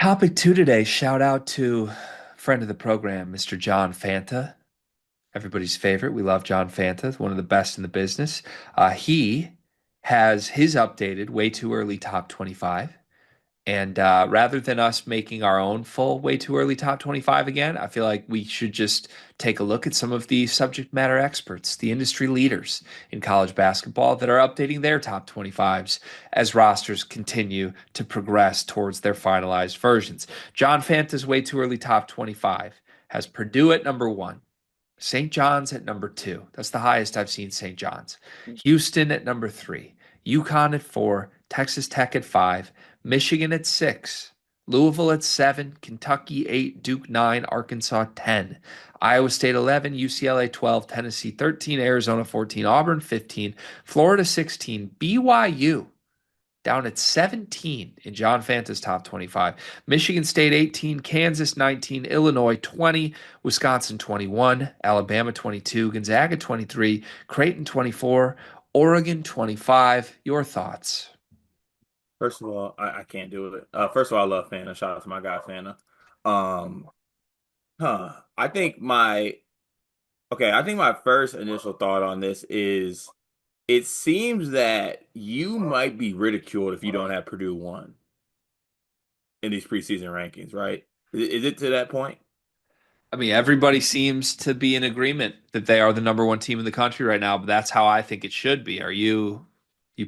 Topic two today. Shout out to friend of the program, Mr. John Fanta, everybody's favorite. We love John Fanta, one of the best in the business. He has his updated way too early top 25. And rather than us making our own full way too early top 25 again, I feel like we should just take a look at some of the subject matter experts, the industry leaders in college basketball that are updating their top 25s as rosters continue to progress towards their finalized versions. John Fanta's way too early top 25 has Purdue at number one. St. John's at number two. That's the highest I've seen St. John's. Houston at number three. UConn at four. Texas Tech at five. Michigan at six. Louisville at seven. Kentucky eight. Duke nine. Arkansas 10. Iowa State 11. UCLA 12. Tennessee 13. Arizona 14. Auburn 15. Florida 16. BYU down at 17 in John Fanta's top 25. Michigan State 18, Kansas 19, Illinois 20, Wisconsin 21, Alabama 22, Gonzaga 23, Creighton 24, Oregon 25. Your thoughts? First of all, I can't do it. First of all, I love Fanta. Shout out to my guy Fanta. Um, I think my first initial thought on this is it seems that you might be ridiculed if you don't have Purdue one in these preseason rankings, right? Is it to that point? I mean, everybody seems to be in agreement that they are the number one team in the country right now, but that's how I think it should be. Are you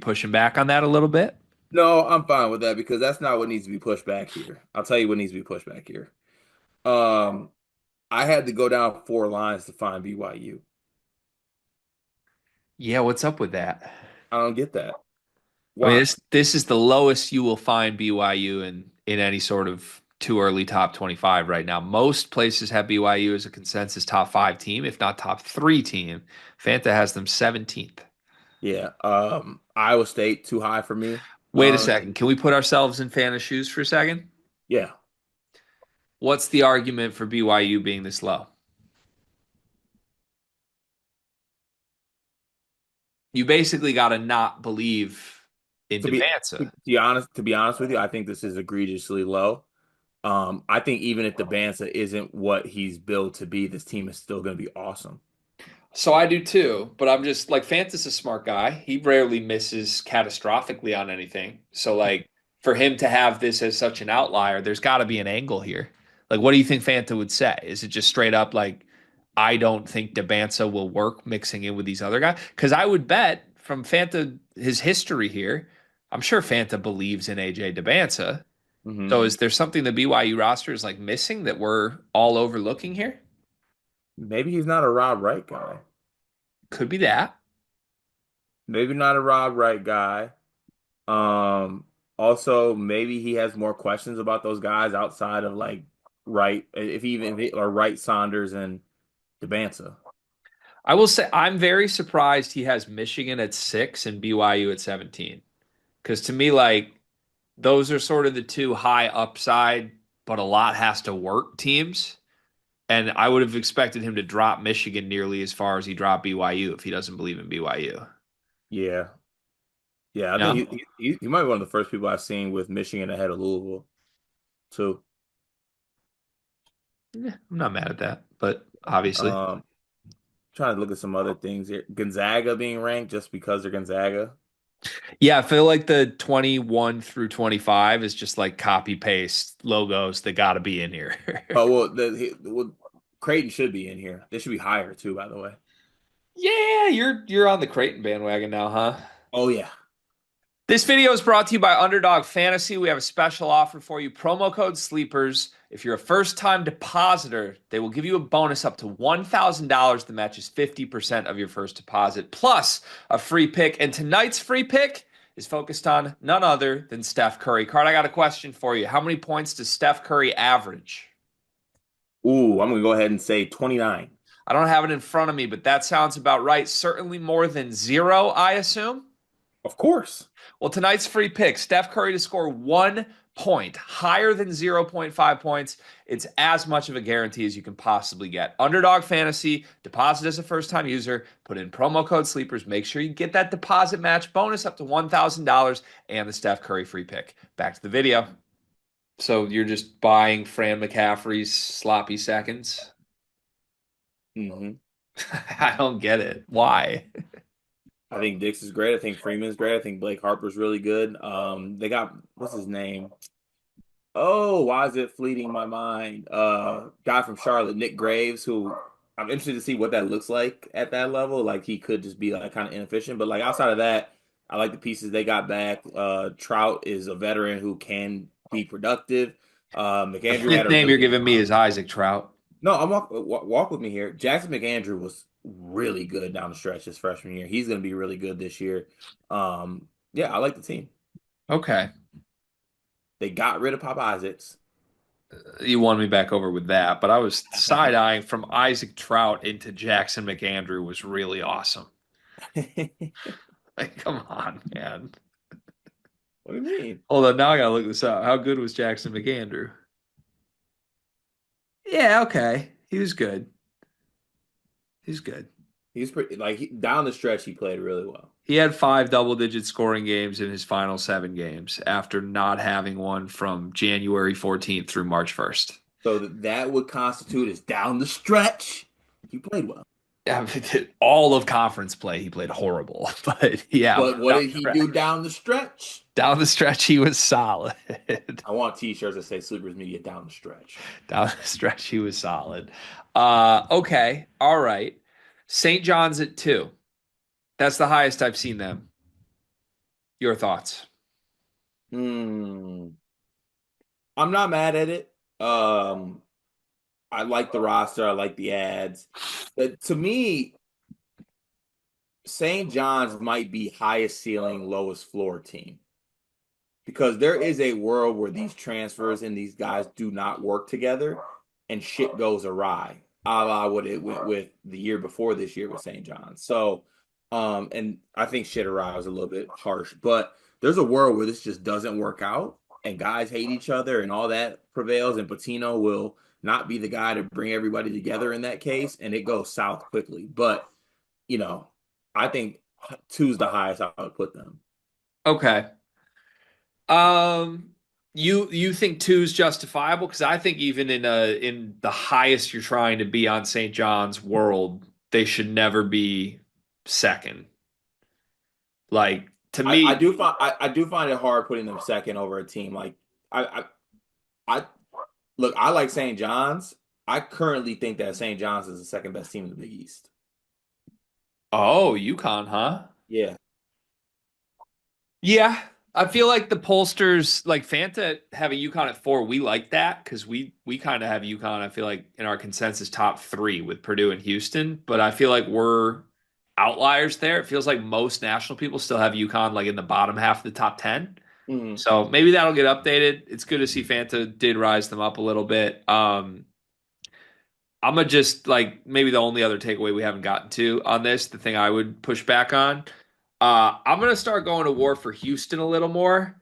pushing back on that a little bit? No, I'm fine with that because that's not what needs to be pushed back here. I'll tell you what needs to be pushed back here. Um, I had to go down four lines to find BYU. Yeah, what's up with that? I don't get that. I mean, Why? this is the lowest you will find BYU in any sort of too early top 25 right now. Most places have BYU as a consensus top five team, if not top three team. Fanta has them 17th. Yeah. Iowa State too high for me. Wait a second. Can we put ourselves in Fanta's shoes for a second? Yeah. What's the argument for BYU being this low? You basically got to not believe in To be Devanza. to be honest with you, I think this is egregiously low. I think even if the Bansa isn't what he's billed to be, this team is still going to be awesome. So I do too, but I'm just like Fanta's a smart guy. He rarely misses catastrophically on anything. So like for him to have this as such an outlier, there's got to be an angle here. Like what do you think Fanta would say? Is it just straight up like I don't think Debanza will work mixing in with these other guys? Because I would bet from Fanta his history here, I'm sure Fanta believes in AJ Debanza. Hmm. So is there something the BYU roster is like missing that we're all overlooking here? Maybe he's not a Rob Wright guy. Could be that. Maybe not a Rob Wright guy. Also maybe he has more questions about those guys outside of like Wright, if he or Wright, Saunders, and DeBansa. I will say I'm very surprised he has Michigan at six and BYU at 17. Because to me, like those are sort of the two high upside, but a lot has to work teams. And I would have expected him to drop Michigan nearly as far as he dropped BYU if he doesn't believe in BYU. Yeah. Yeah, I think No, he might be one of the first people I've seen with Michigan ahead of Louisville too. I'm not mad at that, but obviously. Um, Trying to look at some other things here. Gonzaga being ranked just because they're Gonzaga. Yeah, I feel like the 21 through 25 is just like copy paste logos that got to be in here. Oh well, Creighton should be in here. They should be higher too, by the way. Yeah, you're on the Creighton bandwagon now, huh? Oh yeah. This video is brought to you by Underdog Fantasy. We have a special offer for you. Promo code SLEEPERS. If you're a first-time depositor, they will give you a bonus up to $1,000 that matches 50% of your first deposit, plus a free pick. And tonight's free pick is focused on none other than Steph Curry. Card, I got a question for you. How many points does Steph Curry average? Ooh, I'm gonna go ahead and say 29. I don't have it in front of me, but that sounds about right. Certainly more than zero, I assume. Of course. Well, tonight's free pick, Steph Curry to score 1 point, higher than zero point 0.5 points. It's as much of a guarantee as you can possibly get. Underdog Fantasy, deposit as a first-time user, put in promo code SLEEPERS. Make sure you get that deposit match bonus up to $1,000 and the Steph Curry free pick. Back to the video. So you're just buying Fran McCaffrey's sloppy seconds? Hmm. I don't get it. Why? I think Dix is great. I think Freeman's great. I think Blake Harper's really good. They got what's his name? Oh, why is it fleeting my mind? Guy from Charlotte, Nick Graves, who I'm interested to see what that looks like at that level. Like he could just be like kind of inefficient, but like outside of that, I like the pieces they got back. Trout is a veteran who can be productive. The McAndrew had fifth a name really you're good giving me run. is Isaac Trout. No, I'm walk with me here. Jackson McAndrew was really good down the stretch his freshman year. He's going to be really good this year. Yeah, I like the team. Okay. They got rid of Pop Isaacs. You won me back over with that, but I was side-eyeing from Isaac Trout into Jackson McAndrew was really awesome. What Like, come on, man. do you mean? Hold on, now I gotta look this up. How good was Jackson McAndrew? Yeah, okay. He was good. He's good. He's pretty like down the stretch. He played really well. He had five double-digit scoring games in his final seven games after not having one from January 14th through March 1st. So that would constitute as down the stretch. He played well. Yeah, all of conference play, he played horrible. But yeah, But what down did the he stretch, do down the stretch? down the stretch, he was solid. I want T-shirts that say Sleepers Media down the stretch. Down the stretch, he was solid. Okay, all right. St. John's at two. That's the highest I've seen them. Your thoughts? Hmm. I'm not mad at it. I like the roster. I like the ads. But to me, St. John's might be highest ceiling, lowest floor team because there is a world where these transfers and these guys do not work together and shit goes awry, a la what it went with the year before this year with St. John's. So, and I think shit awry was a little bit harsh, but there's a world where this just doesn't work out and guys hate each other and all that prevails, and Patino will not be the guy to bring everybody together in that case, and it goes south quickly. But, you know, I think two's the highest I would put them. Okay. Um, you think two is justifiable? Because I think even in the highest you're trying to be on St. John's world, they should never be second. Like to I me, do find I do find it hard putting them second over a team like I I look, I like St. John's. I currently think that St. John's is the second best team in the Big East. oh, UConn, huh? Yeah. Yeah, I feel like the pollsters, like Fanta having UConn at four, we like that because we kind of have UConn. I feel like in our consensus top three with Purdue and Houston, but I feel like we're outliers there. It feels like most national people still have UConn like in the bottom half of the top 10. Mhm. So maybe that'll get updated. It's good to see Fanta did rise them up a little bit. I'm gonna just like maybe the only other takeaway we haven't gotten to on this, the thing I would push back on. I'm gonna start going to war for Houston a little more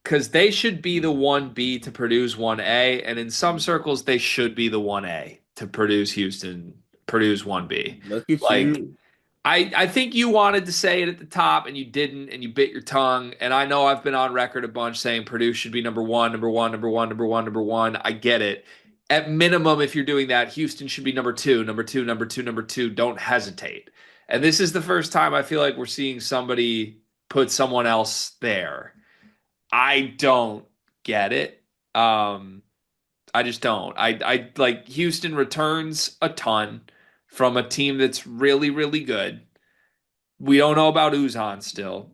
because they should be the 1B to produce 1A, and in some circles they should be the 1A to produce Houston, produce 1B. Look at Like you. I think you wanted to say it at the top and you didn't, and you bit your tongue. And I know I've been on record a bunch saying Purdue should be number one, number one, number one, number one, number one. I get it. At minimum, if you're doing that, Houston should be number two, number two, number two, number two. Don't hesitate. And this is the first time I feel like we're seeing somebody put someone else there. I don't get it. I just don't. I like Houston returns a ton from a team that's really, really good. We don't know about Uzan still,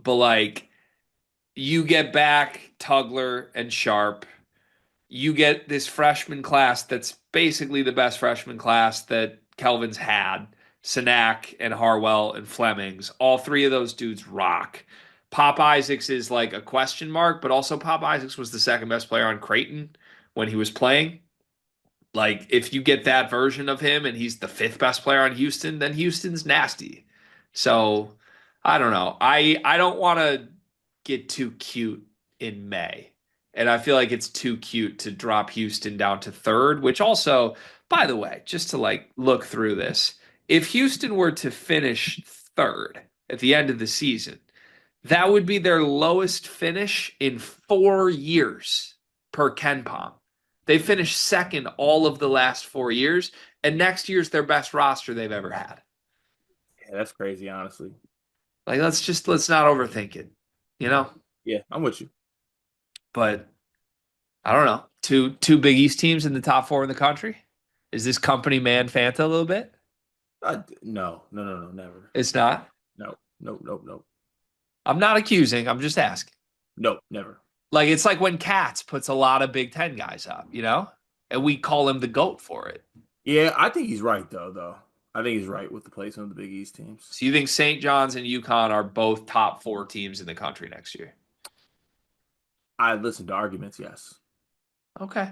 but like you get back Tugler and Sharp. You get this freshman class that's basically the best freshman class that Kelvin's had. Sanak and Harwell and Flemings. All three of those dudes rock. Pop Isaacs is like a question mark, but also Pop Isaacs was the second best player on Creighton when he was playing. Like if you get that version of him and he's the fifth best player on Houston, then Houston's nasty. So I don't know. I don't want to get too cute in May. And I feel like it's too cute to drop Houston down to third, which also, by the way, just to like look through this, if Houston were to finish third at the end of the season, that would be their lowest finish in 4 years. per Ken Palm. They finished second all of the last 4 years, and next year's their best roster they've ever had. Yeah, that's crazy, honestly. Like let's not overthink it, you know? Yeah, I'm with you. But I don't know. Two Big East teams in the top four in the country. Is this company man Fanta a little bit? No, no, no, no, never. It's not. No, no, no, no, I'm not accusing. I'm just asking. no, never. Like it's like when Katz puts a lot of Big Ten guys up, and we call him the GOAT for it. Yeah, I think he's right though. I think he's right with the placement of the Big East teams. So you think St. John's and UConn are both top four teams in the country next year? I listen to arguments, yes. Okay.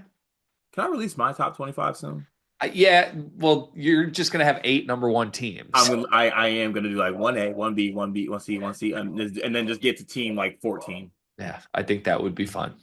Can I release my top 25 soon? Yeah. Well, you're just gonna have eight number one teams. I am gonna do like 1A, 1B, 1B, 1C, 1C, and then just get to team like 14. Yeah, I think that would be fun.